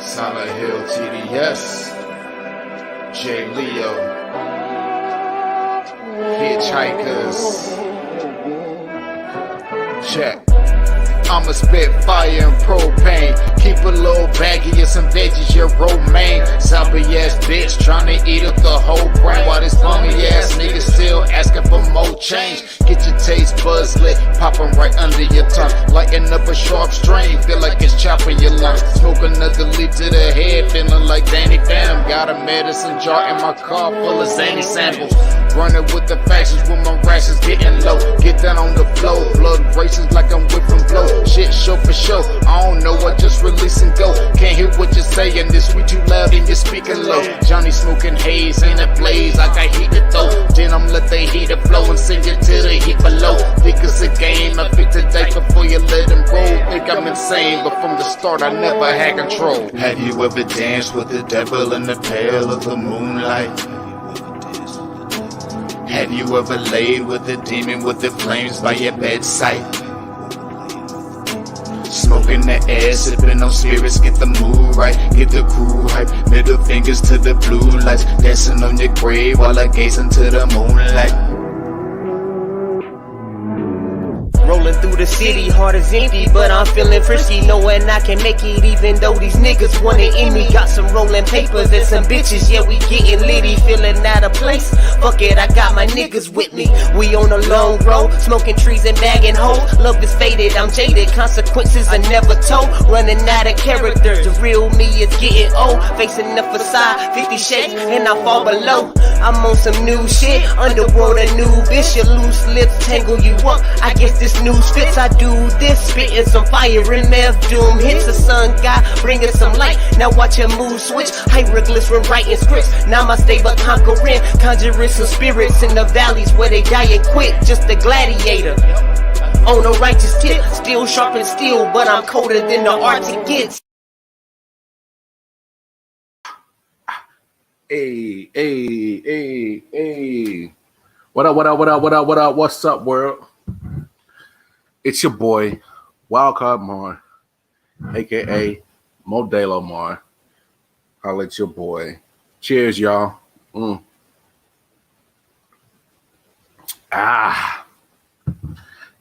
Solid Hill TDS, J Leo, Hitchhikers, check. I'ma spit fire and propane. Keep a little baggie of some veggies, your romaine. Zombie ass bitch tryna eat up the whole brain. While this bummy ass nigga still asking for more change. Get your taste buds lit, popping right under your tongue. Lighting up a sharp strain, feel like it's chopping your lungs. Smoke another leaf to the head, feeling like Danny Phantom. Got a medicine jar in my car full of zany samples. Running with the factions when my rations getting low. Get down on the floor, blood races like I'm whipping blow. Shit show for show, I don't know, I just release and go. Can't hear what you're saying, this we too loud and you're speaking low. Johnny smoking haze in a blaze, I got heat to throw. Then I'm let the heater flow and send you to the heat below. Think it's a game, I pick the dice before you let them roll. Think I'm insane, but from the start I never had control. Have you ever danced with the devil in the pale of the moonlight? Have you ever laid with a demon with the flames by your bedside? Smoking the air, sipping on spirits, get the mood right, get the crew hype. Middle fingers to the blue lights, dancing on your grave while I gaze into the moonlight. Rolling through the city, heart is empty, but I'm feeling frisky, knowing I can make it even though these niggas want it in me. Got some rolling papers and some bitches, yeah, we getting litty, feeling out of place. Fuck it, I got my niggas with me. We on a long road, smoking trees and bagging hoes. Love is faded, I'm jaded, consequences are never told. Running out of characters, the real me is getting old. Facing the facade, 50 shades, and I fall below. I'm on some new shit, underworld a new bitch. Your loose lips tangle you up, I guess this news fits. I do this, spitting some fire in meth doom hits. The sun god bringing some light, now watch your mood switch. Hieroglyphs when writing scripts, namaste but conquering. Conjuring some spirits in the valleys where they die and quit. Just a gladiator on a righteous tip, still sharp and steel, but I'm colder than the Arctic gets. Hey, hey, hey, hey. What up, what up, what up, what up, what up? What's up, world? It's your boy, Wildcard Mar, a.k.a. Modelo Mar. I'll let your boy. Cheers, y'all.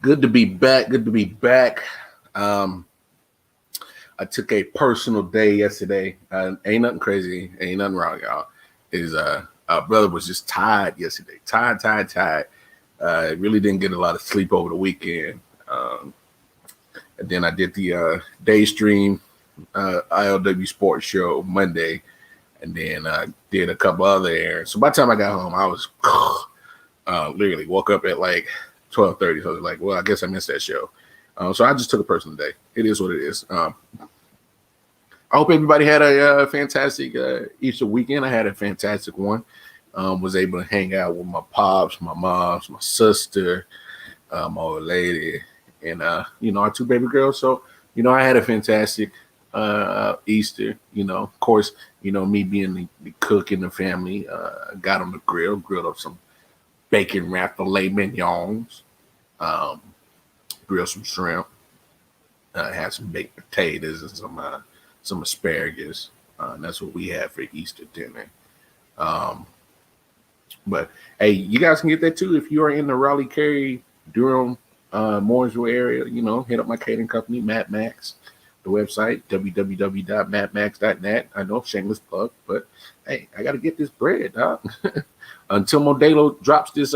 Good to be back. Good to be back. I took a personal day yesterday. Ain't nothing crazy. Ain't nothing wrong, y'all. Our brother was just tired yesterday. Tired. Really didn't get a lot of sleep over the weekend. And then I did the day stream I.O.W. sports show Monday, and then did a couple other errands. So by the time I got home, I was literally woke up at like 12:30. So I was like, well, I guess I missed that show. So I just took a personal day. It is what it is. I hope everybody had a fantastic Easter weekend. I had a fantastic one. Was able to hang out with my pops, my moms, my sister, my old lady, and our two baby girls. So I had a fantastic Easter. Of course, me being the cook in the family, got on the grilled up some bacon wrapped filet mignons, grilled some shrimp, had some baked potatoes and some asparagus. And that's what we had for Easter dinner. But hey, you guys can get that too if you are in the Raleigh, Cary, Durham, Mooresville area. Hit up my catering company, Matt Max. The website www.mattmax.net. I know, shameless plug, but hey, I got to get this bread, dog. Until Modelo drops this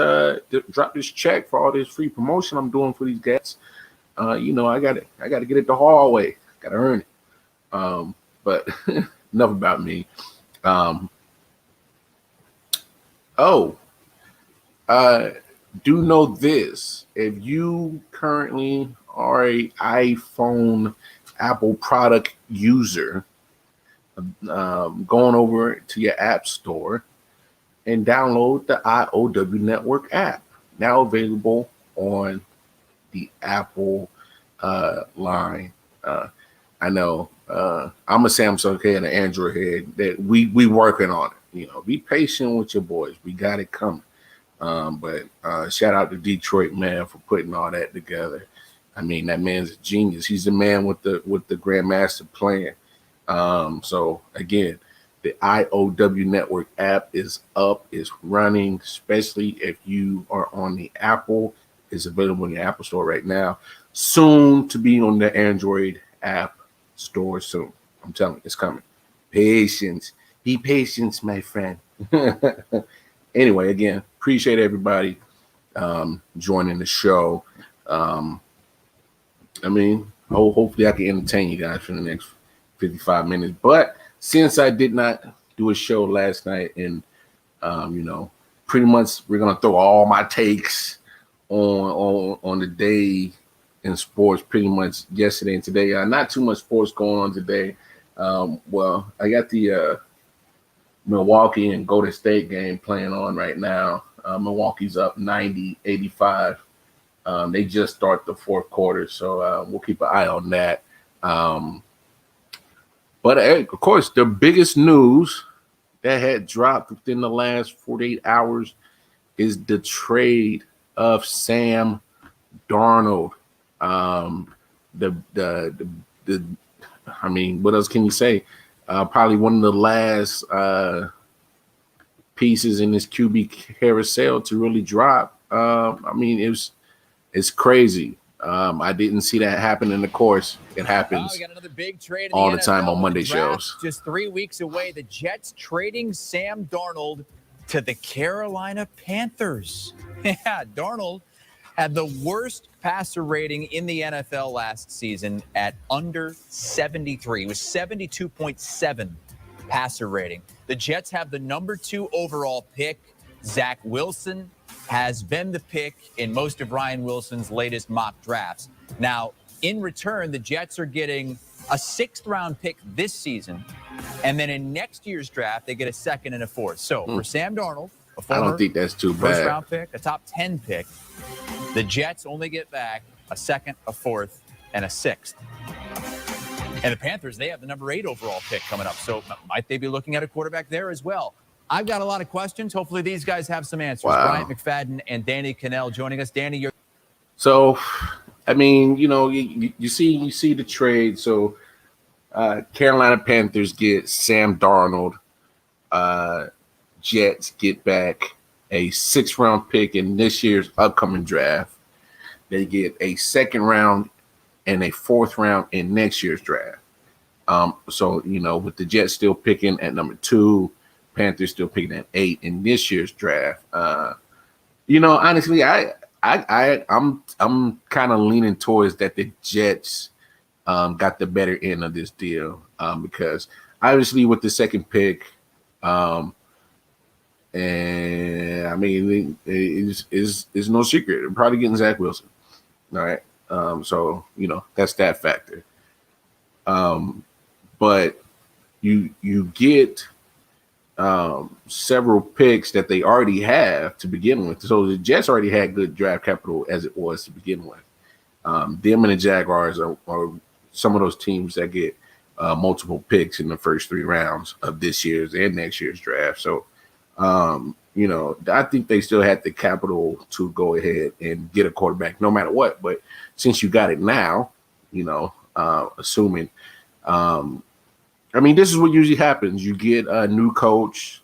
check for all this free promotion I'm doing for these guys. I got to get it the hard way. Got to earn it. But enough about me. Do know this: if you currently are a iPhone Apple product user, going over to your app store and download the I.O.W. Network app, now available on the Apple line. I know I'm a Samsung head and an Android head. That we working on it. Be patient with your boys. We got it coming. But shout out to Detroit, man, for putting all that together. I mean, that man's a genius. He's the man with the Grandmaster plan. So again, the I.O.W network app is up, is running, especially if you are on the Apple. It's available in the Apple Store right now. Soon to be on the Android app store soon. I'm telling you, it's coming. Patience. Be patient, my friend. Anyway, again, appreciate everybody joining the show. I mean, hopefully I can entertain you guys for the next 55 minutes. But since I did not do a show last night, and pretty much we're gonna throw all my takes on the day in sports pretty much yesterday and today. Not too much sports going on today. Well, I got the Milwaukee and Golden State game playing on right now. Milwaukee's up 90-85. They just start the fourth quarter, so we'll keep an eye on that. But of course, the biggest news that had dropped within the last 48 hours is the trade of Sam Darnold. I mean, what else can you say? Probably one of the last pieces in this QB carousel to really drop. I mean, it's crazy. I didn't see that happen in the course. It happens we got another big trade all the time on Monday shows. Just 3 weeks away, the Jets trading Sam Darnold to the Carolina Panthers. Yeah, Darnold had the worst passer rating in the NFL last season at under 73. It was 72.7 passer rating. The Jets have the number 2 overall pick. Zach Wilson has been the pick in most of Ryan Wilson's latest mock drafts. Now, in return, the Jets are getting a 6th-round pick this season, and then in next year's draft, they get a 2nd and a 4th. So for Sam Darnold, a former I don't think that's too bad. First-round pick, a top 10 pick, the Jets only get back a 2nd, a 4th, and a 6th. And the Panthers, they have the number 8 overall pick coming up. So might they be looking at a quarterback there as well? I've got a lot of questions. Hopefully these guys have some answers. Wow. Bryant McFadden and Danny Cannell joining us. Danny, you're... So, I mean, you see the trade. So, Carolina Panthers get Sam Darnold. Jets get back a 6th-round pick in this year's upcoming draft. They get a 2nd round and a 4th round in next year's draft. So, with the Jets still picking at number 2, Panthers still picking at 8 in this year's draft. Honestly, I'm kind of leaning towards that the Jets got the better end of this deal because obviously with the 2nd pick, and I mean it's no secret they're probably getting Zach Wilson. All right, so that's that factor. But you get several picks that they already have to begin with. So the Jets already had good draft capital as it was to begin with. Them and the Jaguars are some of those teams that get multiple picks in the first 3 rounds of this year's and next year's draft. So, I think they still had the capital to go ahead and get a quarterback no matter what. But since you got it now, assuming I mean, this is what usually happens. You get a new coach.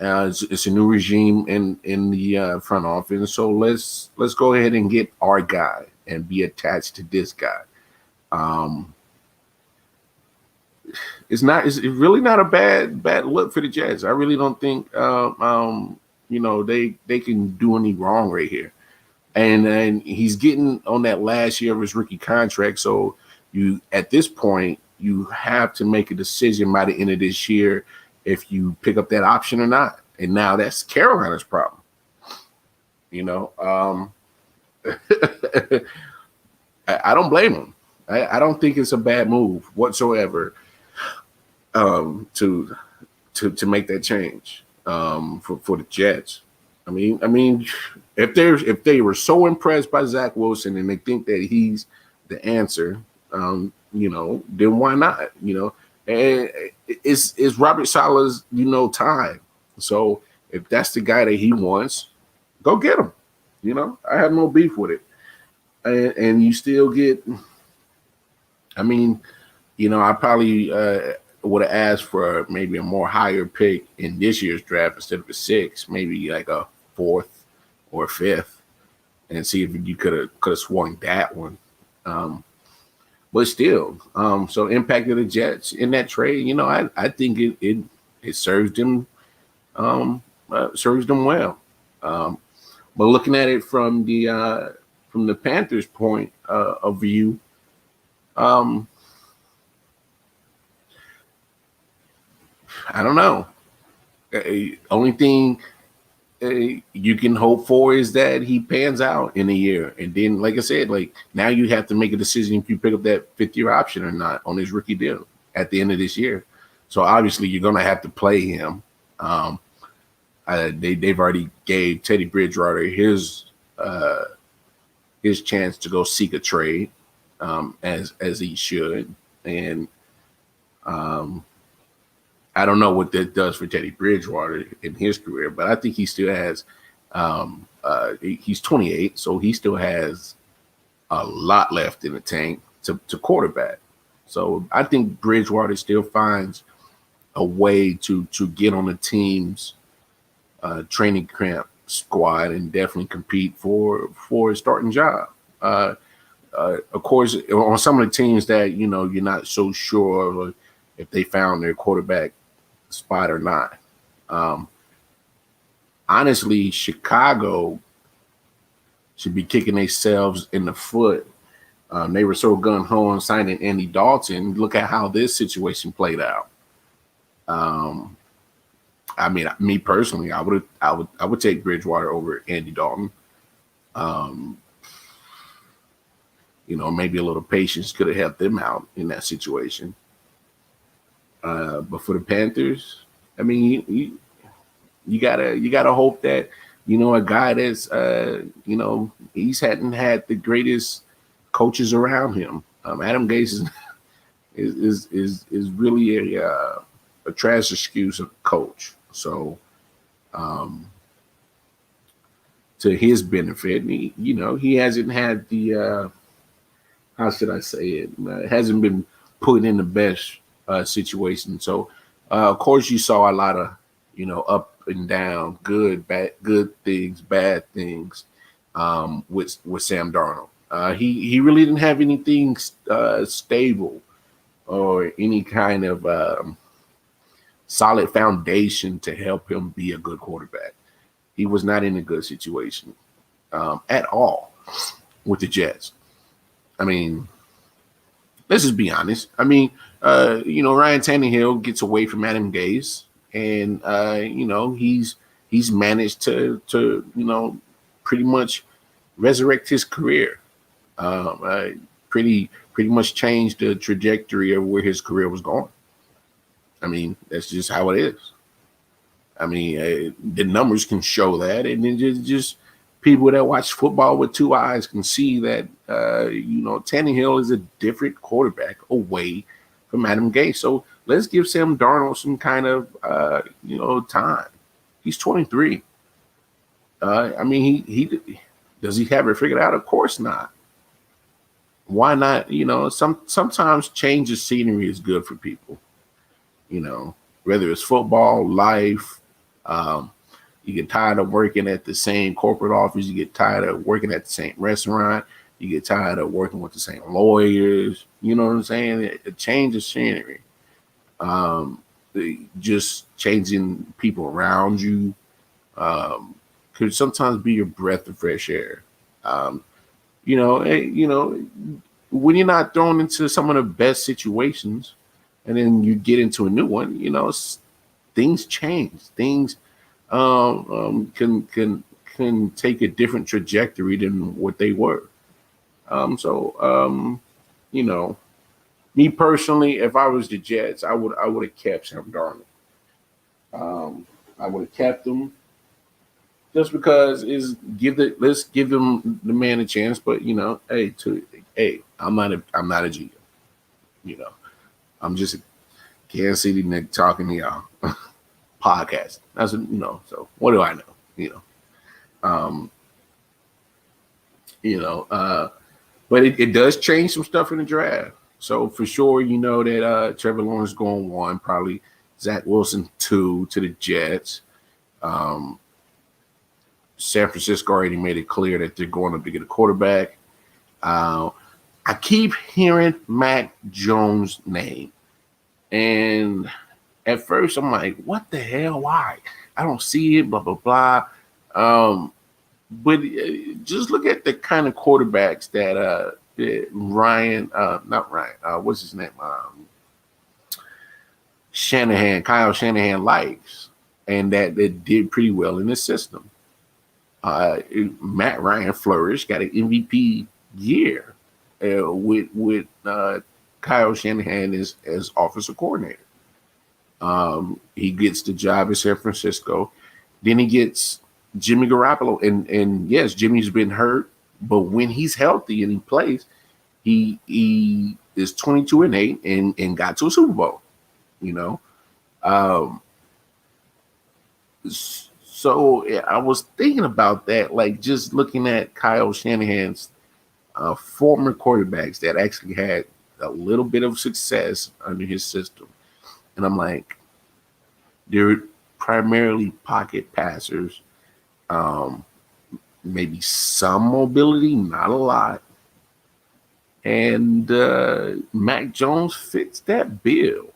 It's a new regime in the front office. So let's go ahead and get our guy and be attached to this guy. It's really not a bad look for the Jets. I really don't think they can do any wrong right here. And he's getting on that last year of his rookie contract. So you at this point you have to make a decision by the end of this year if you pick up that option or not. And now that's Carolina's problem. I don't blame him. I don't think it's a bad move whatsoever to make that change for the Jets. I mean, if they were so impressed by Zach Wilson and they think that he's the answer, then why not? And it's Robert Saleh's time. So if that's the guy that he wants, go get him. I have no beef with it. and you still get. I mean, I probably would have asked for maybe a more higher pick in this year's draft instead of a 6, maybe like a 4th or a 5th, and see if you could have swung that one. But still, so impact of the Jets in that trade, I think it serves them well. But looking at it from the Panthers' point of view, I don't know. Only thing you can hope for is that he pans out in a year, and then, like I said, like now you have to make a decision if you pick up that 5th-year option or not on his rookie deal at the end of this year. So obviously you're gonna have to play him. They've already gave Teddy Bridgewater his chance to go seek a trade, as he should, and I don't know what that does for Teddy Bridgewater in his career, but I think he still has. He's 28, so he still has a lot left in the tank to quarterback. So I think Bridgewater still finds a way to get on the team's training camp squad and definitely compete for a starting job. Of course, on some of the teams that you're not so sure if they found their quarterback spot or not. Honestly, Chicago should be kicking themselves in the foot. They were so gung-ho on signing Andy Dalton. Look at how this situation played out. I mean, me personally, I would take Bridgewater over Andy Dalton. Maybe a little patience could have helped them out in that situation. But for the Panthers, I mean, you gotta hope that a guy that's he's hadn't had the greatest coaches around him. Adam Gase is really a trash excuse of coach. So, to his benefit, he hasn't had the how should I say it? Hasn't been put in the best situation. So, of course, you saw a lot of up and down, good things, bad things with Sam Darnold. He really didn't have anything stable or any kind of solid foundation to help him be a good quarterback. He was not in a good situation at all with the Jets. I mean, let's just be honest. I mean, Ryan Tannehill gets away from Adam Gase, and he's managed to pretty much resurrect his career. Pretty much changed the trajectory of where his career was going. I mean, that's just how it is. I mean, the numbers can show that, and then just people that watch football with 2 eyes can see that Tannehill is a different quarterback away from Adam Gase. So let's give Sam Darnold some kind of time. He's 23. I mean, he does he have it figured out? Of course not. Why not? Sometimes change of scenery is good for people. Whether it's football, life, you get tired of working at the same corporate office, you get tired of working at the same restaurant, you get tired of working with the same lawyers, you know what I'm saying? A change of scenery. Just changing people around you could sometimes be your breath of fresh air. When you're not thrown into some of the best situations, and then you get into a new one, things change. Things can take a different trajectory than what they were. Me personally, if I was the Jets, I would have kept Sam Darnold. I would have kept him just because let's give him the man a chance. But I'm not a GM. I'm just a Kansas City nigga talking to y'all. Podcast. That's so what do I know? But it does change some stuff in the draft. So for sure, you know that Trevor Lawrence going 1, probably Zach Wilson 2 to the Jets. San Francisco already made it clear that they're going up to get a quarterback. I keep hearing Mac Jones' name. And at first I'm like, what the hell? Why? I don't see it, blah, blah, blah. But just look at the kind of quarterbacks that what's his name? Kyle Shanahan likes, and that did pretty well in the system. Matt Ryan flourished, got an MVP year with Kyle Shanahan as offensive coordinator. He gets the job in San Francisco. Then he gets Jimmy Garoppolo, and yes, Jimmy's been hurt, but when he's healthy and he plays, he is 22-8 and got to a Super Bowl. You know, so I was thinking about that, like just looking at Kyle Shanahan's former quarterbacks that actually had a little bit of success under his system, and I'm like, they're primarily pocket passers. Maybe some mobility, not a lot. And Mac Jones fits that bill.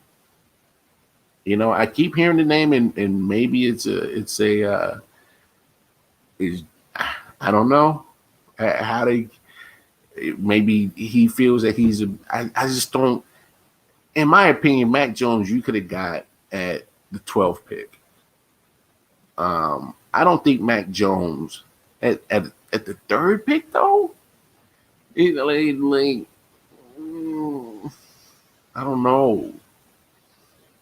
You know, I keep hearing the name, and maybe I don't know how they. Maybe he feels that he's I just don't. In my opinion, Mac Jones, you could have got at the 12th pick. I don't think Mac Jones at the 3rd pick though. I don't know.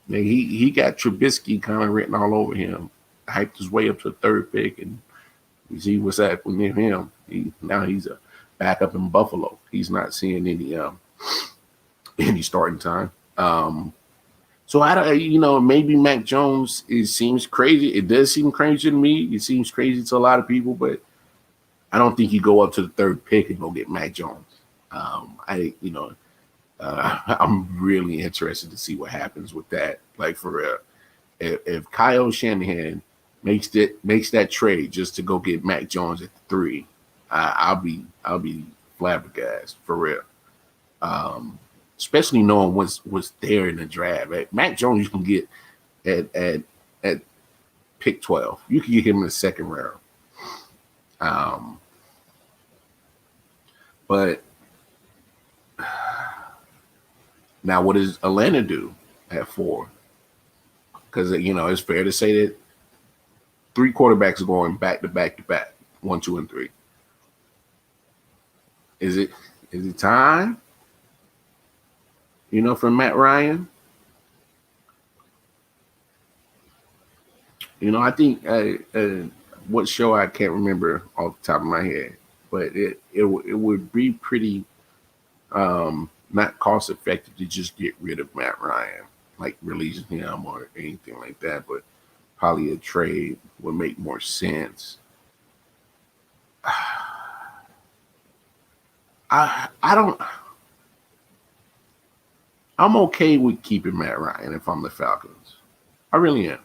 He got Trubisky kind of written all over him. Hyped his way up to the 3rd pick, and you see what's happening with him. Now he's a backup in Buffalo. He's not seeing any starting time. So maybe Mac Jones, it seems crazy. It does seem crazy to me. It seems crazy to a lot of people, but I don't think you go up to the 3rd pick and go get Mac Jones. I'm really interested to see what happens with that. Like for real, if Kyle Shanahan makes that trade just to go get Mac Jones at 3, I'll be flabbergasted for real. Especially knowing what's there in the draft. Mac Jones you can get at pick 12. You can get him in the 2nd round. But now what does Atlanta do at 4? Because it's fair to say that 3 quarterbacks are going back to back to back, 1, 2, and 3. Is it time? For Matt Ryan. I think what show I can't remember off the top of my head, but it would be pretty not cost effective to just get rid of Matt Ryan, like releasing him or anything like that. But probably a trade would make more sense. I'm okay with keeping Matt Ryan if I'm the Falcons. I really am.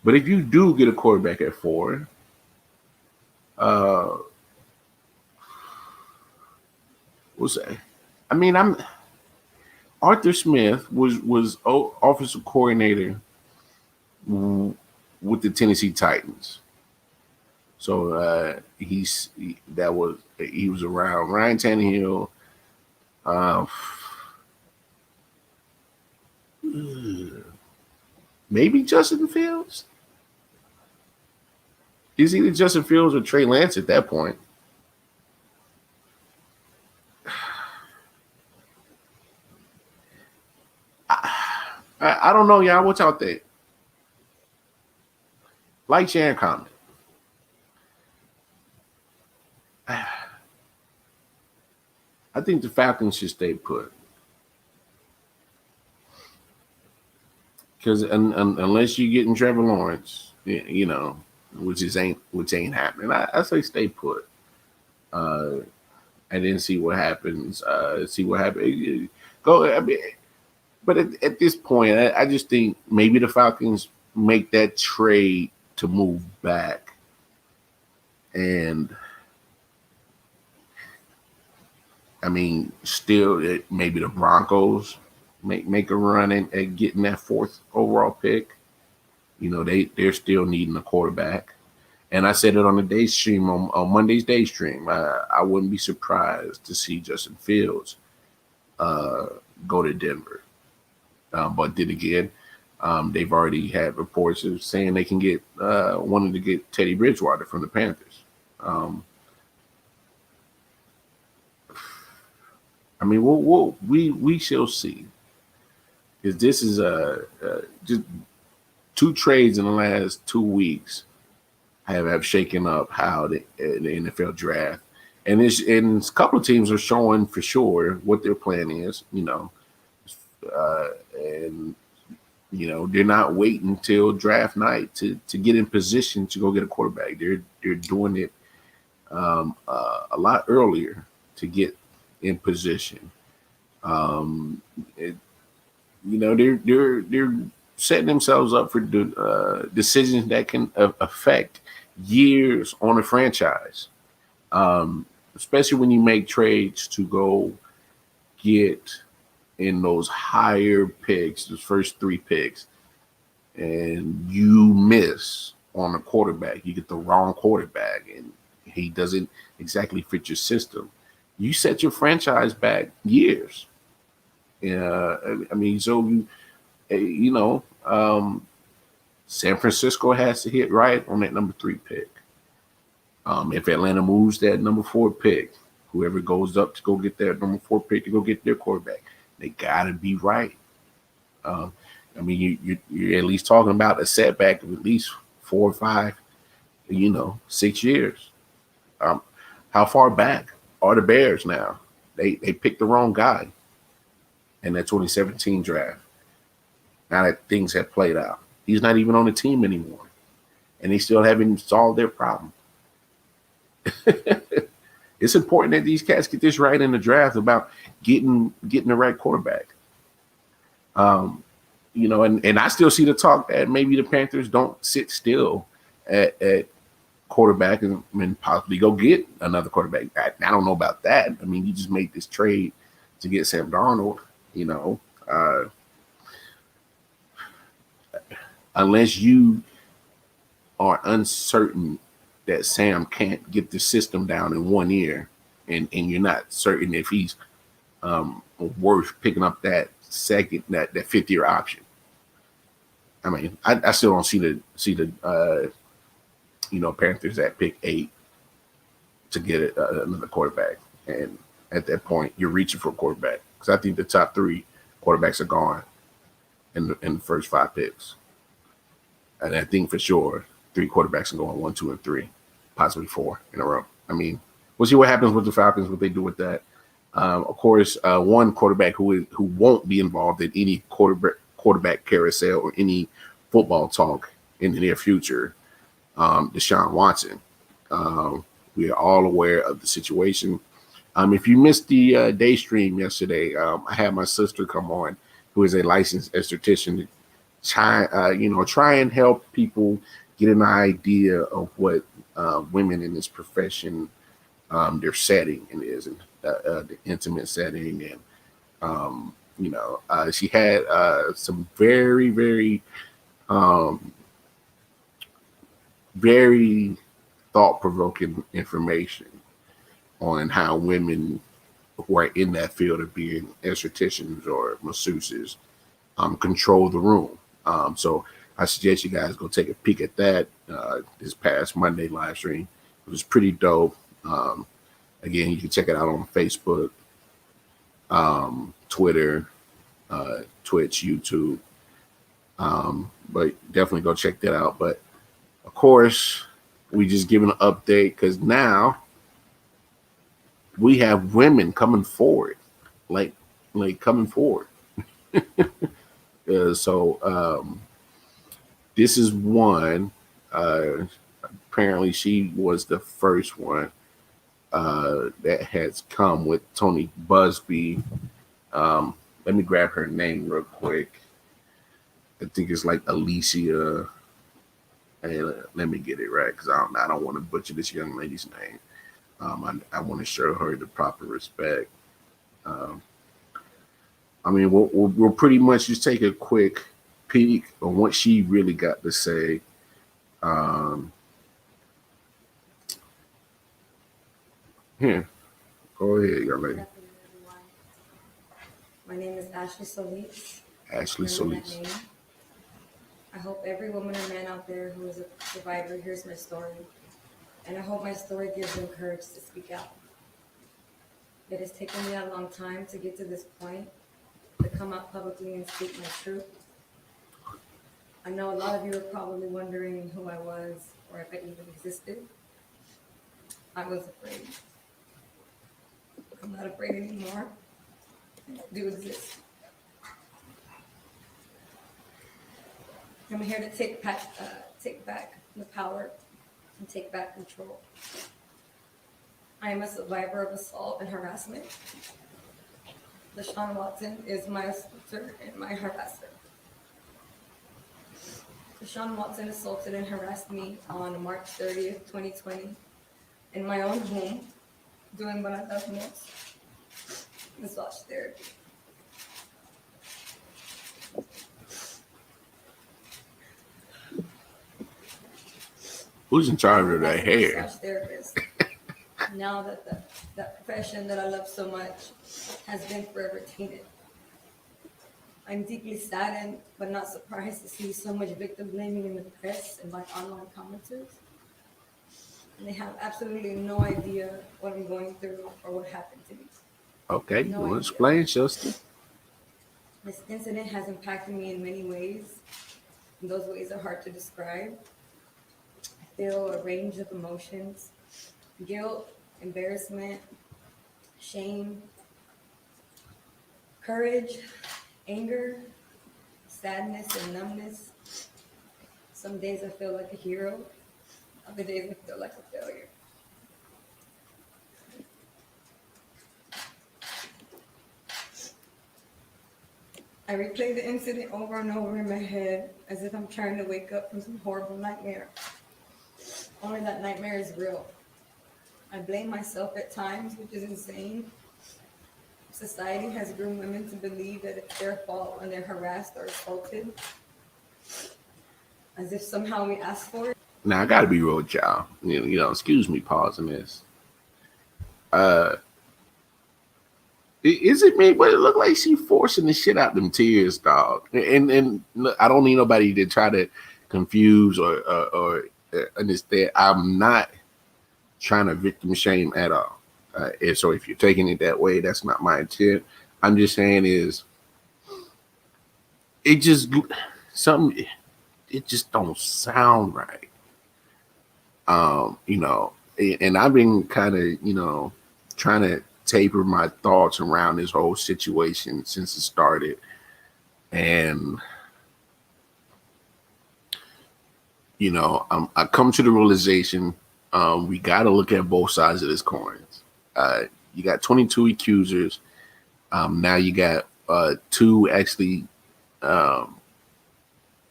But if you do get a quarterback at 4, we'll say. I mean, Arthur Smith was offensive coordinator with the Tennessee Titans. So he was around Ryan Tannehill. Maybe Justin Fields. Is either Justin Fields or Trey Lance at that point. I don't know, y'all. What y'all think? Like, share, and comment. I think the Falcons should stay put. Because unless you're getting Trevor Lawrence, which ain't happening, I say stay put. and then see what happens. See what happens. Go. I mean, but at this point, I just think maybe the Falcons make that trade to move back, and I mean, still, maybe the Broncos make a run at getting that 4th overall pick. You know, they're still needing a quarterback. And I said it on the day stream, on Monday's day stream. I wouldn't be surprised to see Justin Fields go to Denver. But then again, they've already had reports of saying they can get wanting to get Teddy Bridgewater from the Panthers. I mean, we shall see. Because this is just 2 trades in the last 2 weeks have shaken up how the NFL draft, and a couple of teams are showing for sure what their plan is. You know, and you know they're not waiting till draft night to get in position to go get a quarterback. They're doing it a lot earlier to get in position. You know, they're setting themselves up for decisions that can affect years on a franchise, especially when you make trades to go get in those higher picks, those first 3 picks, and you miss on a quarterback. You get the wrong quarterback, and he doesn't exactly fit your system. You set your franchise back years. I mean, so you know, San Francisco has to hit right on that number 3 pick. If Atlanta moves that number 4 pick, whoever goes up to go get that number 4 pick to go get their quarterback, they gotta be right. I mean, you're at least talking about a setback of at least 4 or 5, 6 years. How far back are the Bears now? They picked the wrong guy in that 2017 draft. Now that things have played out, he's not even on the team anymore, and they still haven't solved their problem. It's important that these cats get this right in the draft about getting the right quarterback. And I still see the talk that maybe the Panthers don't sit still at quarterback and possibly go get another quarterback. I don't know about that. I mean, you just made this trade to get Sam Darnold, unless you are uncertain that Sam can't get the system down in 1 year, and you're not certain if he's worth picking up that second, that 5th-year option. I mean, I still don't see the Panthers at pick 8 to get another quarterback, and at that point you're reaching for a quarterback, because I think the top 3 quarterbacks are gone in the first 5 picks, and I think for sure 3 quarterbacks are going 1, 2, and 3, possibly 4 in a row. I mean, we'll see what happens with the Falcons, what they do with that. Of course, one quarterback who won't be involved in any quarterback carousel or any football talk in the near future, Deshaun Watson. We are all aware of the situation. If you missed the day stream yesterday, I had my sister come on, who is a licensed esthetician, to try and help people get an idea of what women in this profession, their setting is, and the intimate setting, and she had some very, very, very thought-provoking information on how women who are in that field of being estheticians or masseuses control the room. So I suggest you guys go take a peek at that this past Monday live stream. It was pretty dope. Again, you can check it out on Facebook, Twitter, Twitch, YouTube. But definitely go check that out. But of course, we just giving an update because now we have women coming forward, like coming forward. So this is one. Apparently, she was the first one that has come with Tony Busby. Let me grab her name real quick. I think it's like Alicia. And let me get it right because I don't want to butcher this young lady's name. I want to show her the proper respect. I mean, we'll pretty much just take a quick peek on what she really got to say. Here, go ahead, young lady. My name is Ashley Solis. Ashley Solis. I hope every woman or man out there who is a survivor hears my story, and I hope my story gives them courage to speak out. It has taken me a long time to get to this point, to come out publicly and speak my truth. I know a lot of you are probably wondering who I was or if I even existed. I was afraid. I'm not afraid anymore. I do exist. I'm here to take back the power and take back control. I am a survivor of assault and harassment. Deshaun Watson is my assaulter and my harasser. Deshaun Watson assaulted and harassed me on March 30th, 2020, in my own home, doing what I love most, massage therapy. Who's in charge of that hair? Massage therapist. Now that that profession that I love so much has been forever tainted. I'm deeply saddened, but not surprised to see so much victim blaming in the press and by online commenters. And they have absolutely no idea what I'm going through or what happened to me. Okay, you want to explain, Justin? This incident has impacted me in many ways, and those ways are hard to describe. I feel a range of emotions: guilt, embarrassment, shame, courage, anger, sadness, and numbness. Some days I feel like a hero, other days I feel like a failure. I replay the incident over and over in my head as if I'm trying to wake up from some horrible nightmare. Only that nightmare is real. I blame myself at times, which is insane. Society has groomed women to believe that it's their fault when they're harassed or assaulted, as if somehow we asked for it. Now I gotta be real with y'all. You know, excuse me pausing this. Is it me? But it looked like she forcing the shit out them tears, dog. And I don't need nobody to try to confuse or understand. I'm not trying to victim shame at all. And so if you're taking it that way, that's not my intent. I'm just saying is it just something. It just don't sound right. You know, and I've been kind of, trying to taper my thoughts around this whole situation since it started. And, I come to the realization, we got to look at both sides of this coin. You got 22 accusers. Now you got 2 actually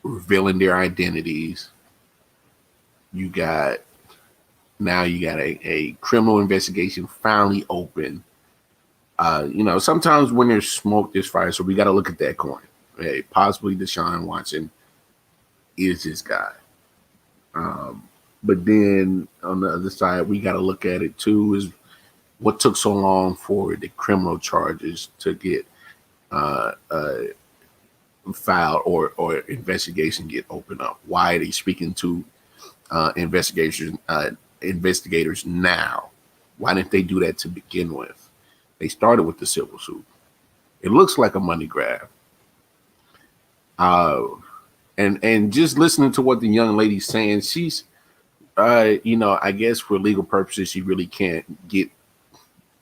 revealing their identities. You got a criminal investigation finally open. Sometimes when there's smoke, there's fire. So we got to look at that coin. Hey, possibly Deshaun Watson is this guy. But then on the other side, we got to look at it too, is what took so long for the criminal charges to get filed or investigation get opened up? Why are they speaking to investigators now? Why didn't they do that to begin with? They started with the civil suit. It looks like a money grab. And just listening to what the young lady's saying, she's, I guess for legal purposes, she really can't get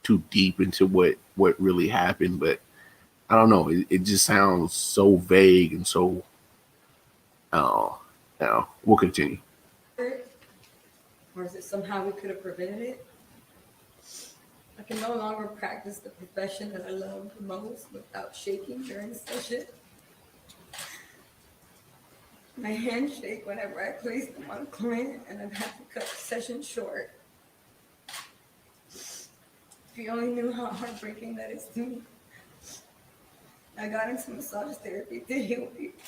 too deep into what really happened. But I don't know. It just sounds so vague and so. We'll continue. Or is it somehow we could have prevented it? I can no longer practice the profession that I love the most without shaking during session. My hands shake whenever I place them on a client, and I've had to cut the session short. If you only knew how heartbreaking that is to me. I got into massage therapy to heal people.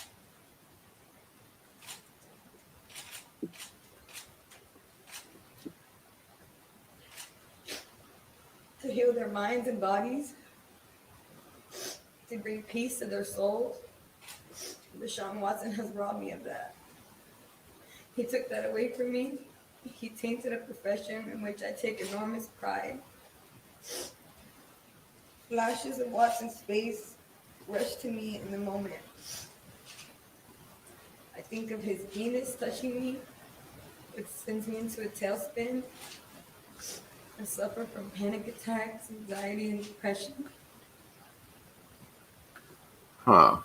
To heal their minds and bodies, to bring peace to their souls. Deshaun Watson has robbed me of that. He took that away from me. He tainted a profession in which I take enormous pride. Flashes of Watson's face rush to me in the moment. I think of his penis touching me, which sends me into a tailspin. I suffer from panic attacks, anxiety, and depression. Huh.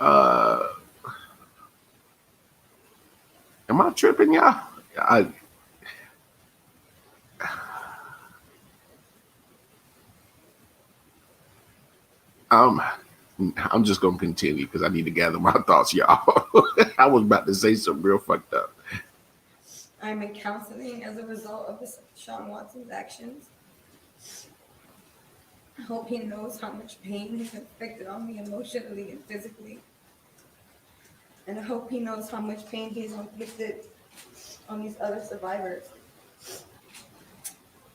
Uh, am I tripping, y'all? Um, I'm just gonna continue because I need to gather my thoughts, y'all. I was about to say something real fucked up. I'm in counseling as a result of Deshaun Watson's actions. I hope he knows how much pain he's inflicted on me emotionally and physically. And I hope he knows how much pain he's inflicted on these other survivors.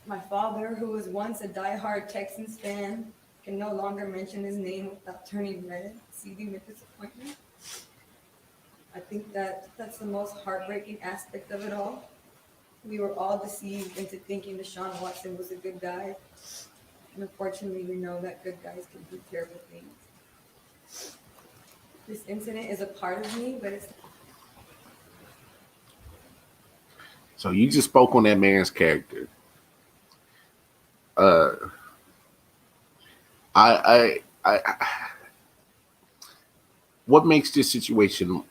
My father, who was once a diehard Texans fan, can no longer mention his name without turning red, seething with disappointment. I think that's the most heartbreaking aspect of it all. We were all deceived into thinking Deshaun Watson was a good guy. And unfortunately, we know that good guys can do terrible things. This incident is a part of me, but it's... So you just spoke on that man's character. What makes this situation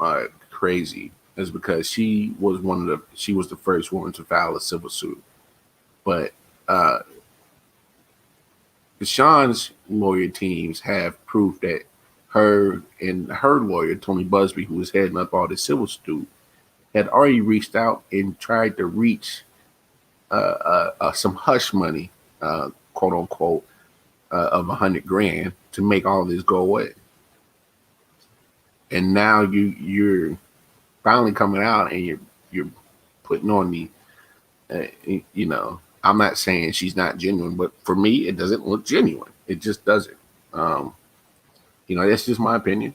crazy is because she was the first woman to file a civil suit, but Deshaun's lawyer teams have proof that her and her lawyer Tony Busby, who was heading up all the civil suit, had already reached out and tried to reach some hush money, quote unquote, of $100,000 to make all this go away. And now you're finally coming out and you're putting on the, I'm not saying she's not genuine, but for me, it doesn't look genuine. It just doesn't. That's just my opinion.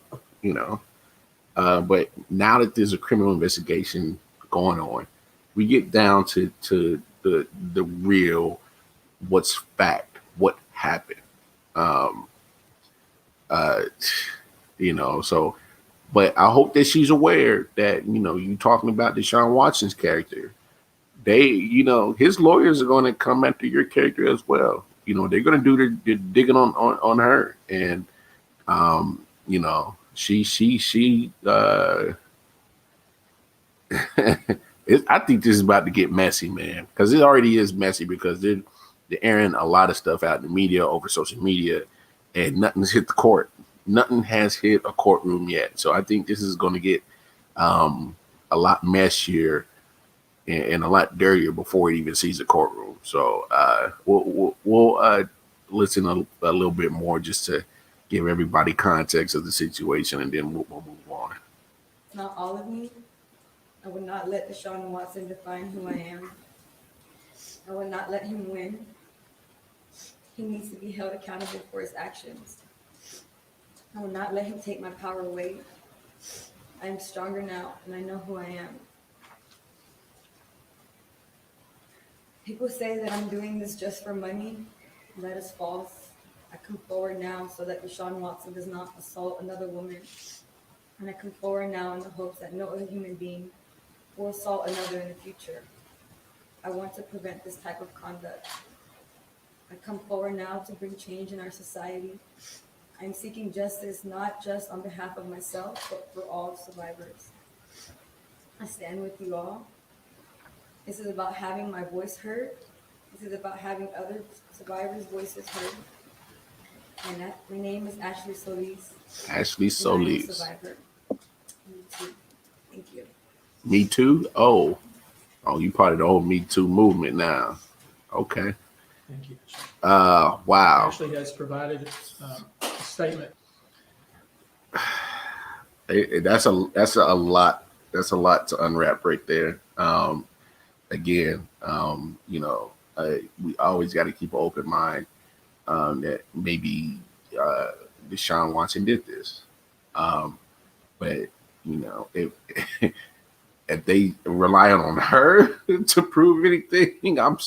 But now that there's a criminal investigation going on, we get down to the real, what's fact, what happened. So, but I hope that she's aware that, you talking about Deshaun Watson's character. His lawyers are going to come after your character as well. They're going to do their digging on her. And, she I think this is about to get messy, man, because it already is messy because they're airing a lot of stuff out in the media over social media, and nothing's hit the court. Nothing has hit a courtroom yet. So I think this is going to get a lot messier and a lot dirtier before it even sees a courtroom. So we'll listen a little bit more just to give everybody context of the situation, and then we'll move on. Not all of me. I would not let Deshaun Watson define who I am. I would not let him win. He needs to be held accountable for his actions. I will not let him take my power away. I am stronger now, and I know who I am. People say that I'm doing this just for money. That is false. I come forward now so that Deshaun Watson does not assault another woman. And I come forward now in the hopes that no other human being will assault another in the future. I want to prevent this type of conduct. I come forward now to bring change in our society. I'm seeking justice not just on behalf of myself, but for all survivors. I stand with you all. This is about having my voice heard. This is about having other survivors' voices heard. And that my name is Ashley Solis. Ashley And I'm a Solis. survivor. Me too. Thank you. Me Too? Oh, you part of the whole Me Too movement now. Okay. Thank you. Wow. Ashley has provided a statement. That's a lot. That's a lot to unwrap right there. Again, we always got to keep an open mind that maybe Deshaun Watson did this, but if if they rely on her to prove anything, I'm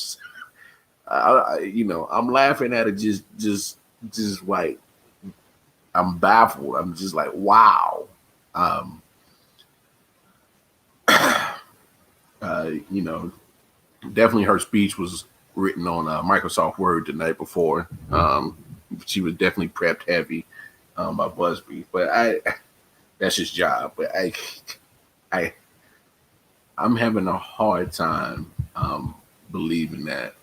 laughing at it. Just like I'm baffled. I'm just like, wow. Definitely her speech was written on Microsoft Word the night before. She was definitely prepped heavy by Busby, but that's his job. But I'm having a hard time believing that,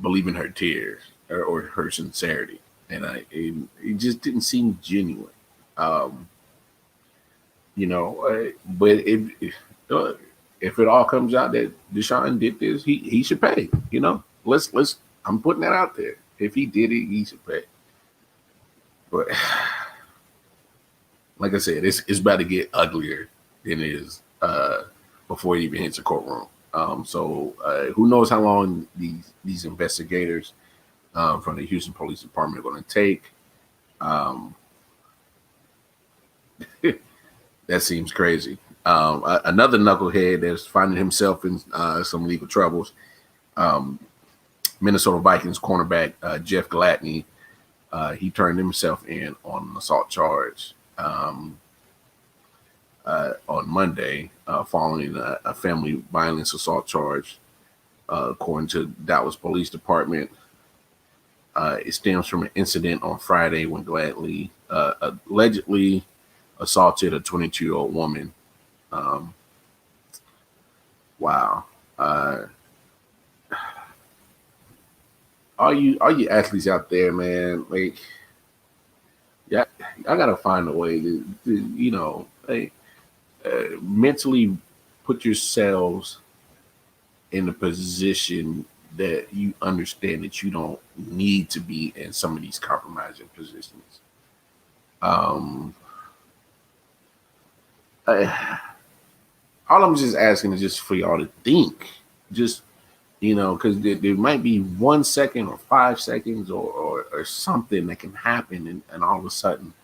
believing her tears or her sincerity, and it just didn't seem genuine. But if it all comes out that Deshaun did this, he should pay. Let's. I'm putting that out there. If he did it, he should pay. But like I said, it's about to get uglier than it is before it even hits the courtroom. So who knows how long these investigators from the Houston Police Department are going to take. That seems crazy. Another knucklehead that's finding himself in some legal troubles. Minnesota Vikings cornerback Jeff Gladney. He turned himself in on an assault charge on Monday, following a family violence assault charge, according to Dallas Police Department. It stems from an incident on Friday when Gladney allegedly assaulted a 22-year-old woman. Wow. All you athletes out there, man, like, yeah, I gotta find a way to mentally put yourselves in a position that you understand that you don't need to be in some of these compromising positions. All I'm just asking is just for y'all to think, just because there might be 1 second or 5 seconds or something that can happen, and all of a sudden,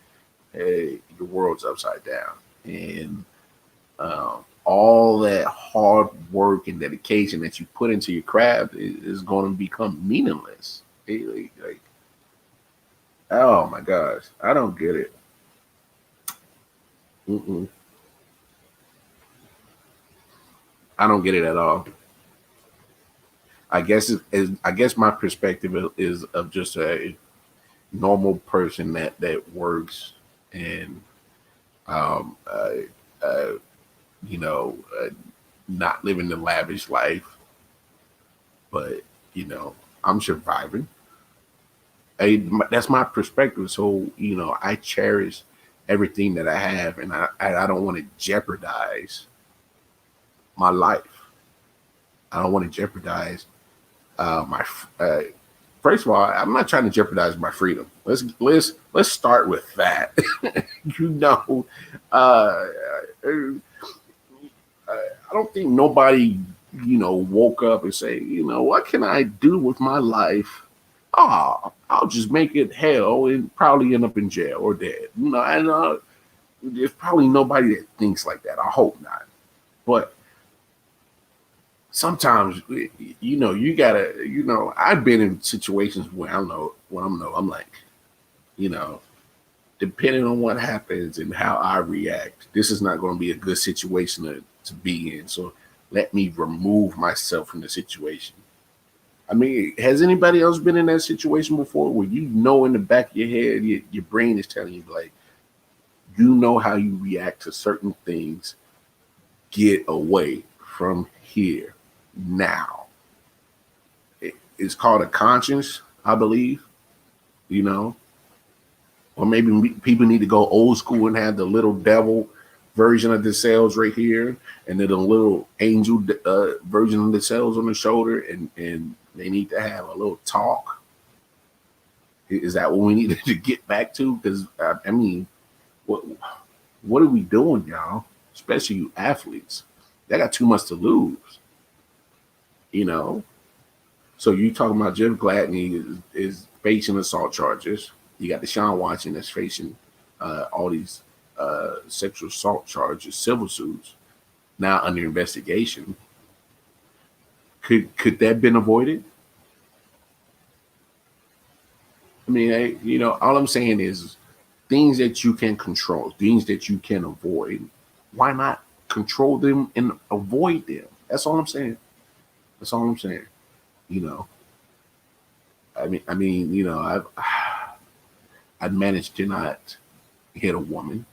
the world's upside down, and all that hard work and dedication that you put into your craft is going to become meaningless. Like, oh my gosh, I don't get it. I don't get it at all. I guess my perspective is of just a normal person that works and not living the lavish life, but I'm surviving. That's my perspective. So I cherish everything that I have, and I don't want to jeopardize my life. I don't want to jeopardize my. First of all, I'm not trying to jeopardize my freedom. Let's start with that. I don't think nobody woke up and say, what can I do with my life? I'll just make it hell and probably end up in jail or dead. And there's probably nobody that thinks like that. I hope not. But sometimes, you gotta, I've been in situations where I'm like, depending on what happens and how I react, this is not going to be a good situation to be in. So let me remove myself from the situation. I mean, has anybody else been in that situation before where in the back of your head, your brain is telling you, like, how you react to certain things? Get away from here now. it's called a conscience, I believe. You know, or maybe people need to go old school and have the little devil version of themselves right here, and then a little angel version of themselves on the shoulder, and they need to have a little talk. Is that what we need to get back to? Because I mean, what are we doing, y'all? Especially you athletes, they got too much to lose. You know, so you talking about Jeff Gladney is facing assault charges. You got Deshaun Watson that's facing all these sexual assault charges, civil suits, now under investigation. Could that have been avoided? I mean, you know, all I'm saying is things that you can control, things that you can avoid. Why not control them and avoid them? That's all I'm saying. That's all I'm saying. You know, I mean, you know, I've managed to not hit a woman.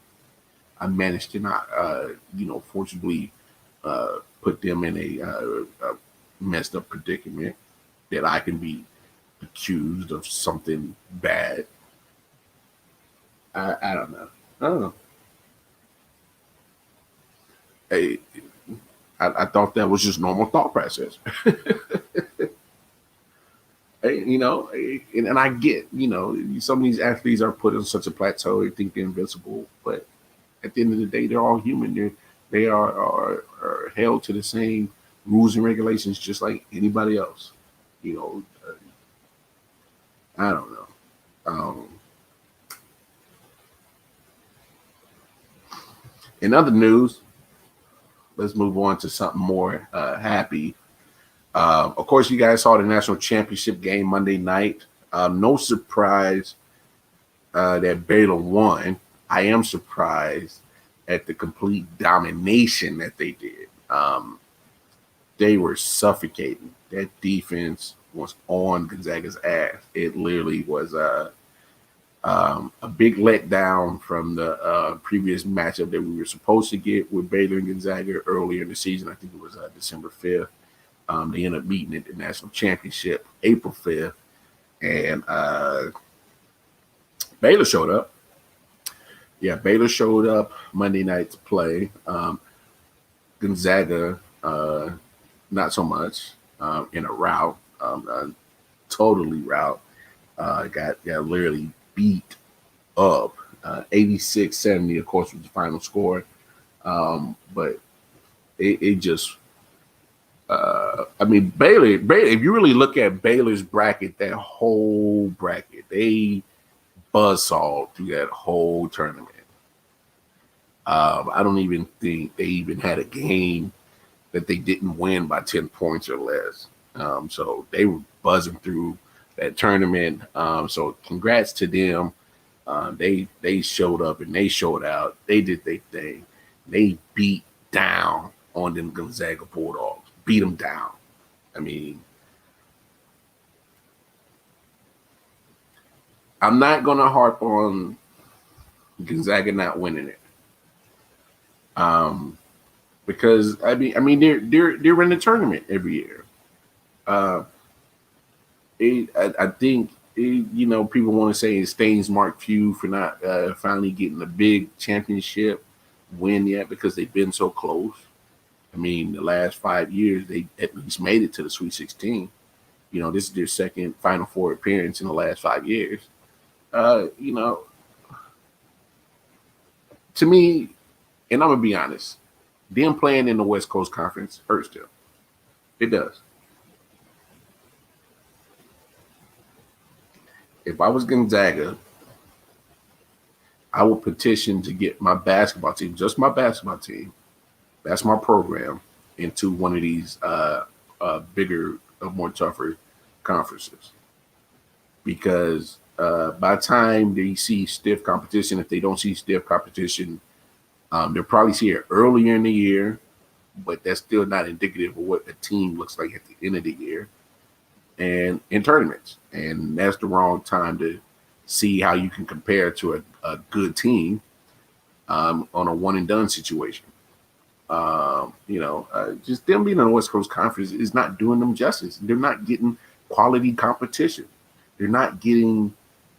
I managed to not, you know, forcibly put them in a messed up predicament that I can be accused of something bad. I don't know. I don't know. I thought that was just normal thought process. You know, and I get, you know, some of these athletes are put on such a plateau, they think they're invincible, but at the end of the day, they're all human. They are held to the same rules and regulations just like anybody else. You know, I don't know. In other news, let's move on to something more happy. Of course, you guys saw the national championship game Monday night. No surprise that Baylor won. I am surprised at the complete domination that they did. They were suffocating. That defense was on Gonzaga's ass. It literally was a big letdown from the previous matchup that we were supposed to get with Baylor and Gonzaga earlier in the season. I think it was December 5th. They ended up meeting at the national championship April 5th, and Baylor showed up. Yeah, Baylor showed up Monday night to play. Gonzaga, not so much in a rout, totally rout. Got literally beat up. 86-70, of course, was the final score. But it just, I mean, Baylor, if you really look at Baylor's bracket, that whole bracket, they buzzsawed through that whole tournament. I don't even think they even had a game that they didn't win by 10 points or less. So they were buzzing through that tournament. So congrats to them. They showed up and they showed out. They did their thing. They beat down on them Gonzaga Bulldogs. Beat them down. I mean, I'm not going to harp on Gonzaga not winning it. Because I mean they're in the tournament every year. I think you know, people want to say it stains Mark Few for not finally getting a big championship win yet because they've been so close. I mean, the last 5 years they at least made it to the Sweet 16. You know, this is their second Final Four appearance in the last 5 years. You know, to me, and I'm gonna be honest, them playing in the West Coast Conference hurts them. It does. If I was Gonzaga, I would petition to get my basketball team, just my basketball team, that's my program, into one of these bigger, more tougher conferences. Because by the time they see stiff competition, if they don't see stiff competition, they'll probably see it earlier in the year, but that's still not indicative of what a team looks like at the end of the year and in tournaments. And that's the wrong time to see how you can compare to a good team on a one and done situation. You know, just them being in the West Coast Conference is not doing them justice. They're not getting quality competition. They're not getting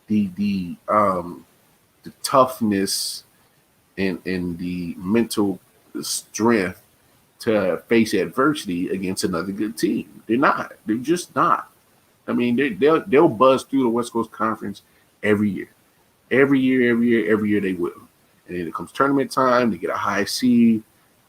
the toughness and the mental strength to face adversity against another good team. They're not. They're just not. I mean, they'll buzz through the West Coast Conference every year. Every year they will. And then it comes tournament time, they get a high seed.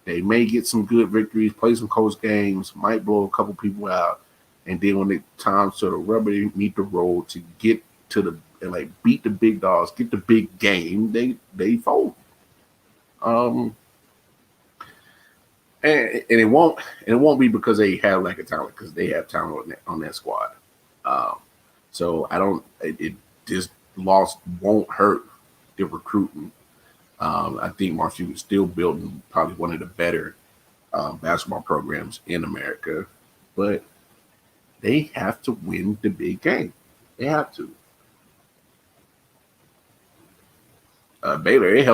They may get some good victories, play some close games, might blow a couple people out. And then when it's time to the rubber meet the road to get to the and like beat the big dogs, get the big game, they fold. And it won't be because they have lack of talent, because they have talent on that squad. So this loss won't hurt the recruiting. I think Marshall is still building probably one of the better basketball programs in America, but they have to win the big game. They have to. Baylor, it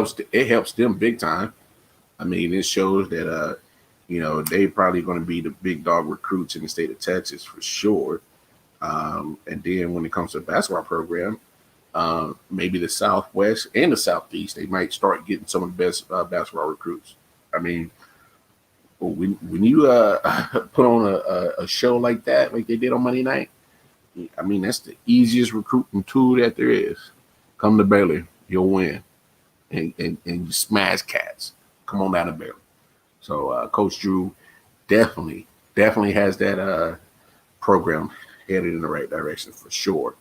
helps them big time. I mean, it shows that they probably going to be the big dog recruits in the state of Texas for sure. And then when it comes to the basketball program, maybe the Southwest and the Southeast, they might start getting some of the best basketball recruits. I mean, when you put on a show like that, like they did on Monday night, I mean, that's the easiest recruiting tool that there is. Come to Baylor, you'll win, and you smash cats. Come on down to Baylor. So Coach Drew definitely has that program headed in the right direction for sure.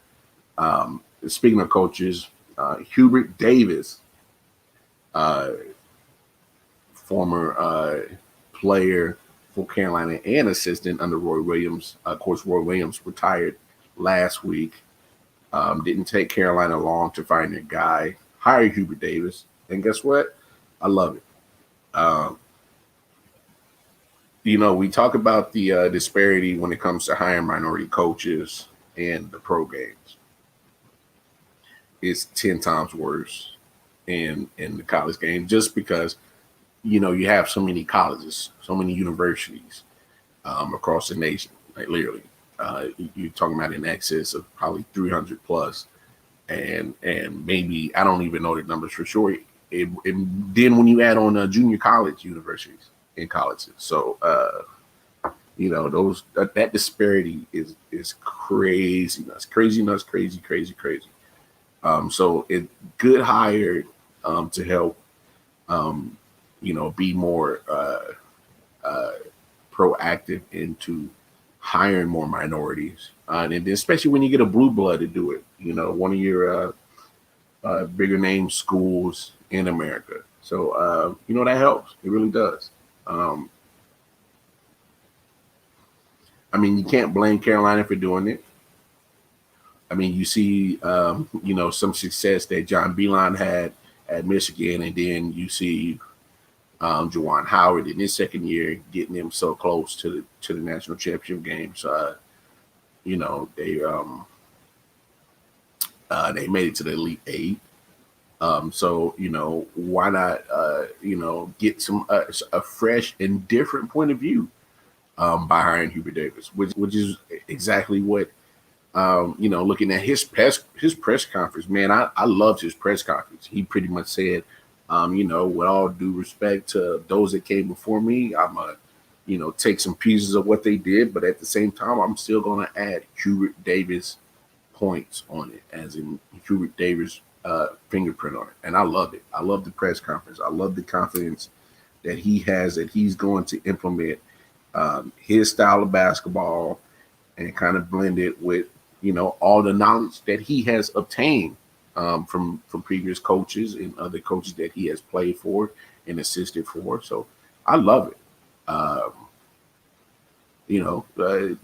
Speaking of coaches, Hubert Davis, former player for Carolina and assistant under Roy Williams. Coach Roy Williams retired last week. Didn't take Carolina long to find a guy. Hired Hubert Davis, and guess what? I love it. We talk about the disparity when it comes to hiring minority coaches and the pro games. It's 10 times worse in the college game, just because you have so many colleges, so many universities across the nation. Like literally, you're talking about in excess of probably 300 plus, and maybe I don't even know the numbers for sure. And then when you add on junior college universities and colleges, so that disparity is crazy. That's crazy. So it good hire to help be more proactive into hiring more minorities, and especially when you get a blue blood to do it. One of your bigger name schools in America. So that helps. It really does. I mean, you can't blame Carolina for doing it. I mean, you see, some success that John Beilein had at Michigan, and then you see Juwan Howard in his second year getting him so close to the national championship games. They made it to the Elite Eight. So why not get some a fresh and different point of view by hiring Hubert Davis, which is exactly what. Looking at his press conference, man, I loved his press conference. He pretty much said, with all due respect to those that came before me, I'm gonna, take some pieces of what they did, but at the same time, I'm still gonna add Hubert Davis points on it, as in Hubert Davis fingerprint on it, and I love it. I love the press conference. I love the confidence that he has that he's going to implement his style of basketball and kind of blend it with all the knowledge that he has obtained from previous coaches and other coaches that he has played for and assisted for. So I love it. The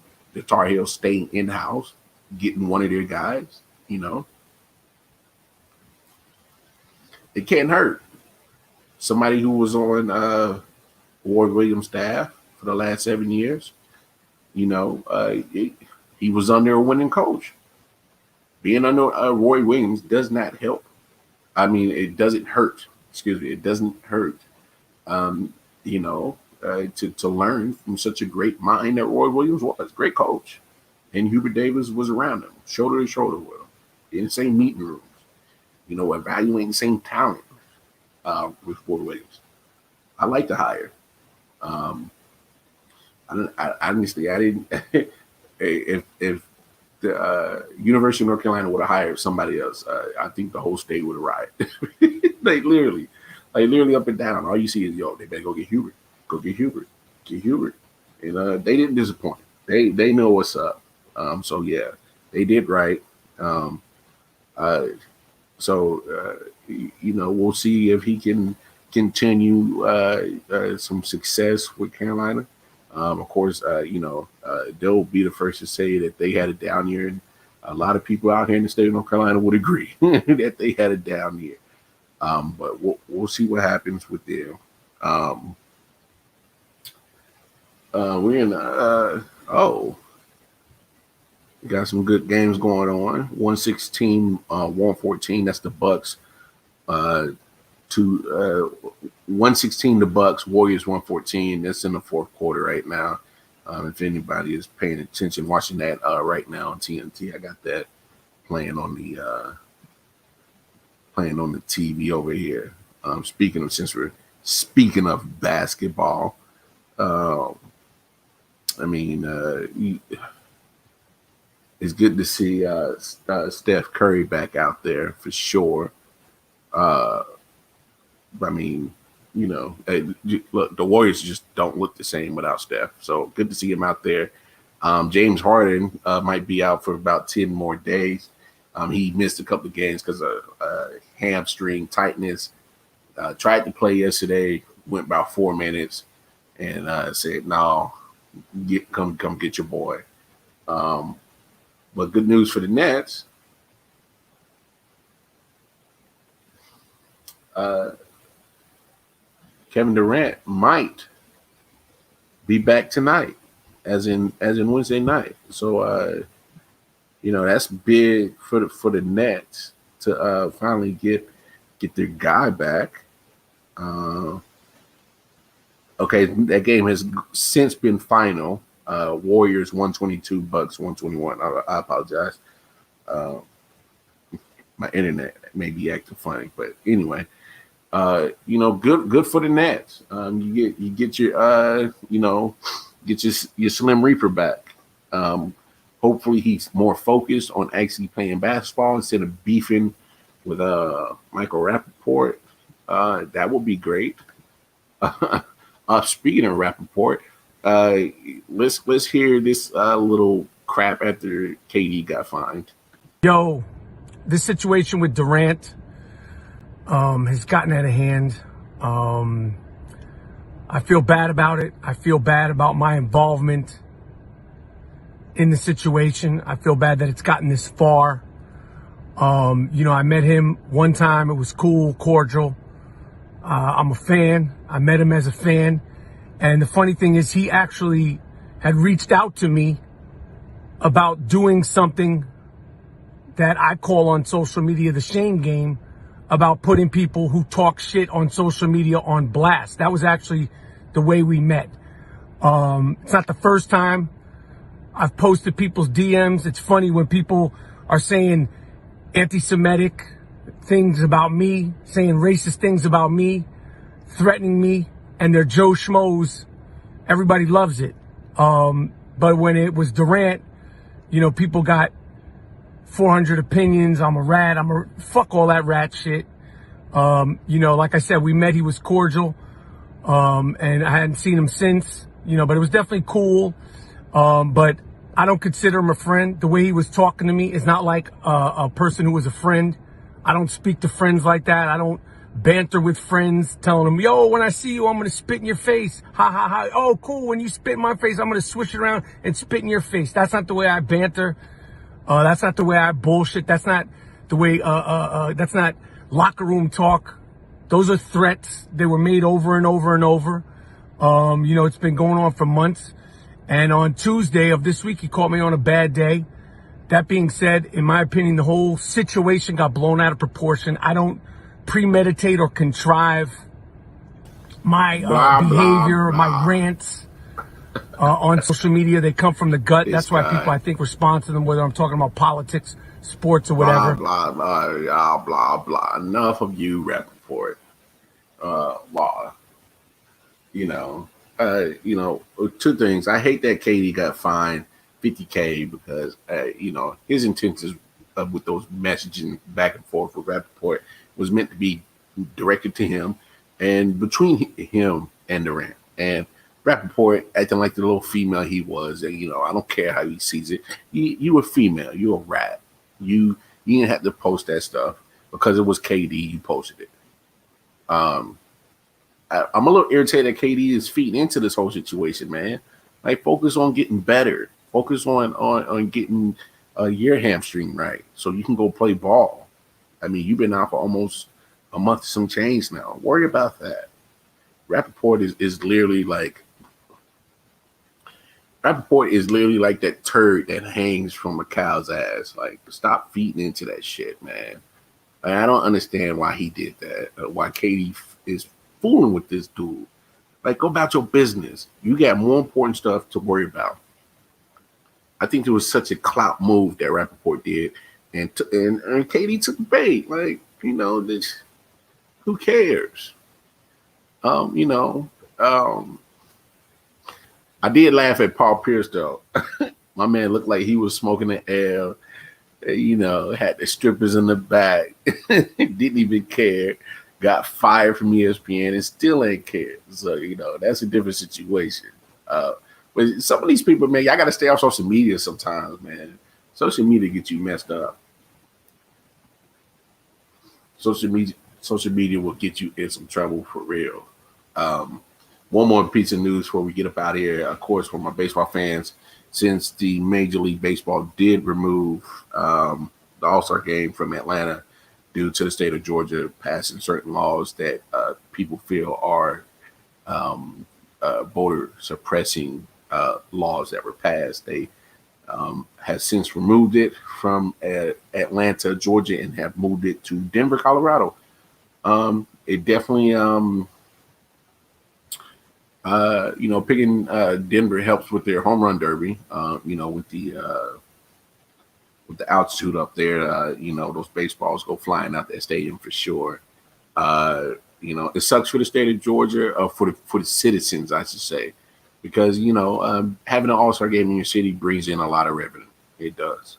Tar Heels staying in-house, getting one of their guys, it can't hurt. Somebody who was on Ward Williams' staff for the last 7 years, he was under a winning coach. Being under Roy Williams does not help. I mean, it doesn't hurt. Excuse me. It doesn't hurt, to learn from such a great mind that Roy Williams was. Great coach. and Hubert Davis was around him, shoulder to shoulder with him, in the same meeting rooms, evaluating the same talent with Ford Williams. I like the hire. Honestly, I didn't. if the University of North Carolina would have hired somebody else, I think the whole state would have rioted. like literally up and down. All you see is, they better go get Hubert. Go get Hubert. Get Hubert. And they didn't disappoint. They know what's up. So yeah, they did right. We'll see if he can continue some success with Carolina. Of course, they'll be the first to say that they had a down year, and a lot of people out here in the state of North Carolina would agree that they had a down year. But we'll see what happens with them. We're in we got some good games going on. 116, 114. That's the Bucks. 116 the Bucks. Warriors 114. That's in the fourth quarter right now. If anybody is paying attention, watching that right now on TNT, I got that playing on the TV over here. Since we're speaking of basketball, it's good to see Steph Curry back out there for sure. Look, the Warriors just don't look the same without Steph. So good to see him out there. James Harden might be out for about 10 more days. He missed a couple of games because of hamstring tightness. Tried to play yesterday, went about 4 minutes, and said, "No, come get your boy." But good news for the Nets. Kevin Durant might be back tonight, as in Wednesday night. So that's big for the Nets to finally get their guy back. Okay, that game has since been final. Warriors 122, Bucks 121. I apologize. My internet may be acting funny, but anyway, good for the Nets. You get your your Slim Reaper back. Hopefully he's more focused on actually playing basketball instead of beefing with Michael Rappaport. That would be great. Speaking of Rappaport, let's hear this little crap after KD got fined. Yo, this situation with Durant has gotten out of hand. I feel bad about it. I feel bad about my involvement in the situation. I feel bad that it's gotten this far. I met him one time. It was cool, cordial. I'm a fan. I met him as a fan. And the funny thing is, he actually had reached out to me about doing something that I call on social media the shame game, about putting people who talk shit on social media on blast. That was actually the way we met. It's not the first time I've posted people's DMs. It's funny when people are saying anti-Semitic things about me, saying racist things about me, threatening me, and they're Joe Schmoes. Everybody loves it. But when it was Durant, people got 400 opinions. I'm a rat. Fuck all that rat shit. Like I said, we met. He was cordial. And I hadn't seen him since, but it was definitely cool. But I don't consider him a friend. The way he was talking to me is not like a person who was a friend. I don't speak to friends like that. I don't banter with friends telling them, yo, when I see you, I'm going to spit in your face. Ha, ha, ha. Oh, cool. When you spit in my face, I'm going to swish it around and spit in your face. That's not the way I banter. That's not the way I bullshit. That's not the way, that's not locker room talk. Those are threats. They were made over and over and over. It's been going on for months. And on Tuesday of this week, he caught me on a bad day. That being said, in my opinion, the whole situation got blown out of proportion. I don't premeditate or contrive my behavior, my rants. on social media. They come from the gut. That's why guy. people, I think, respond to them, whether I'm talking about politics, sports, or whatever. Blah, blah, blah, blah, blah. Enough of you, Rappaport. Law. Two things. I hate that KD got fined $50K because, his intentions with those messaging back and forth with Rappaport was meant to be directed to him and between him and Durant. And Rappaport acting like the little female he was. And, I don't care how he sees it. You a female. You a rat. You didn't have to post that stuff because it was KD. You posted it. I'm a little irritated that KD is feeding into this whole situation, man. Like, focus on getting better. Focus on getting your hamstring right so you can go play ball. I mean, you've been out for almost a month and some change now. Worry about that. Rappaport is literally like that turd that hangs from a cow's ass. Like, stop feeding into that shit, man. I don't understand why he did that. Why KD is fooling with this dude. Like, go about your business. You got more important stuff to worry about. I think it was such a clout move that Rappaport did, and KD took the bait. Like, who cares? I did laugh at Paul Pierce though. My man looked like he was smoking an L. Had the strippers in the back. Didn't even care. Got fired from ESPN and still ain't cared. So, that's a different situation. But some of these people, man, y'all got to stay off social media sometimes, man. Social media gets you messed up. Social media will get you in some trouble for real. One more piece of news before we get up out of here. Of course, for my baseball fans, since the Major League Baseball did remove the All-Star game from Atlanta due to the state of Georgia passing certain laws that people feel are voter suppressing laws that were passed. They have since removed it from Atlanta, Georgia, and have moved it to Denver, Colorado. It definitely, picking Denver helps with their home run derby. With the altitude up there, those baseballs go flying out that stadium for sure. It sucks for the state of Georgia, for the citizens, I should say, because having an All-Star game in your city brings in a lot of revenue. It does.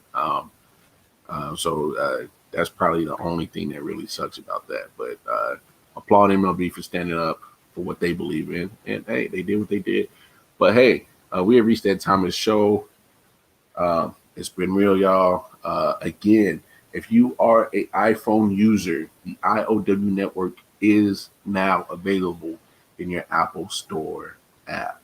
So that's probably the only thing that really sucks about that. But applaud MLB for standing up for what they believe in, and hey, they did what they did. But hey, we have reached that time of the show. It's been real, y'all. Again, if you are an iPhone user, the I.O.W. network is now available in your Apple Store app.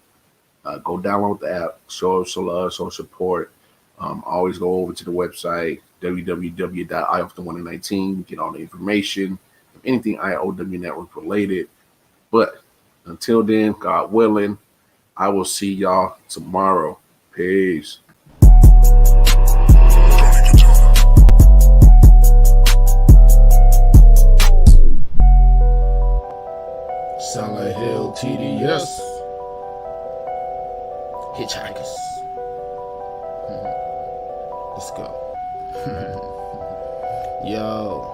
Go download the app, show us some love, show support. Always go over to the website, www.iof119, get all the information, anything I.O.W. network related. But until then, God willing, I will see y'all tomorrow. Peace. Solid Hill TDS. Hitchhikers. Let's go. Yo.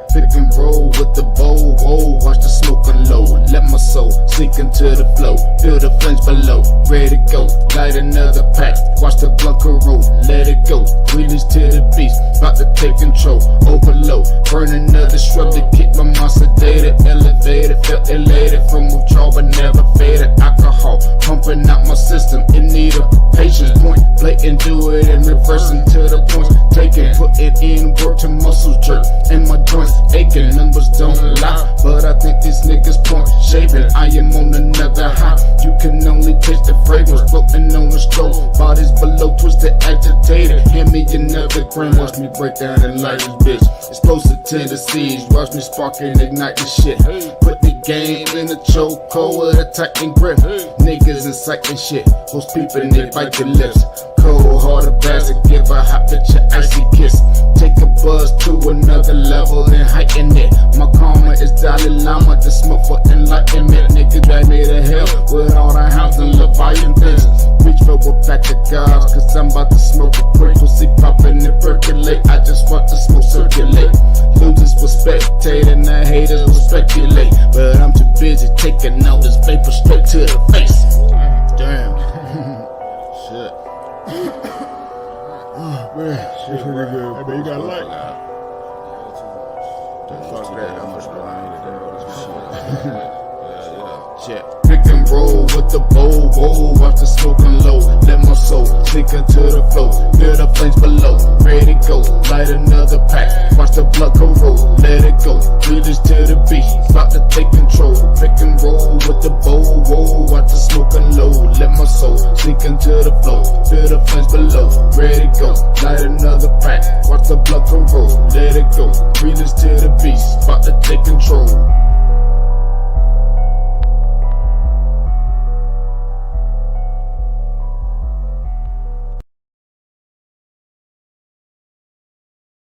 Pick and roll with the bow, whoa, watch the smoke unload. Let my soul sink into the flow, feel the flames below, ready to go, light another pack, watch the blunt roll, let it go, release to the beast, about to take control, overload, burn another shrub to keep my mind sedated, elevated, felt elated from withdrawal but never faded, alcohol, pumping out my system, in need of patience, point, blatant, do it in reverse until the points taken, put it in work to muscles jerk, and my joints aching, numbers don't lie, but I think these niggas point shaving. I am on another high. You can only taste the fragrance floating on the stroke. Bodies below, twisted, agitated. Hand me another gram, watch me break down and light this bitch. Explosive tendencies, watch me spark and ignite the shit. Put the game in a chokehold with a tight grip. Niggas inciting shit, host people and they bite their lips. Cold hearted bastard, give a hot bitch an icy kiss. Take a buzz to another level and heighten it. My karma is Dalai Lama, the smoke for enlightenment. Nigga drag me to hell with all the hounds and leviathans. Reach for a pack of guards, cause I'm about to smoke a frequency poppin' and percolate. I just want the smoke circulate. Losers will spectate and the haters will speculate, but I'm too busy taking all this vapor straight to the face. Damn. Shit. Man, shit pretty good. Hey, man, you got a light? Fuck that, how much shit. Pick and roll with the bowl, watch the smoke unload. Let my soul sink into the flow. Feel the flames below, ready to go. Light another pack, watch the blood go roll. Let it go, feel this to the beat, about to take control. Pick and roll with the bowl, watch the smoke unload. Let my soul sink into the flow. Feel the flames below, ready to go. Light another pack, watch the blood go roll. Let it go, feel this to the beat, about to take control.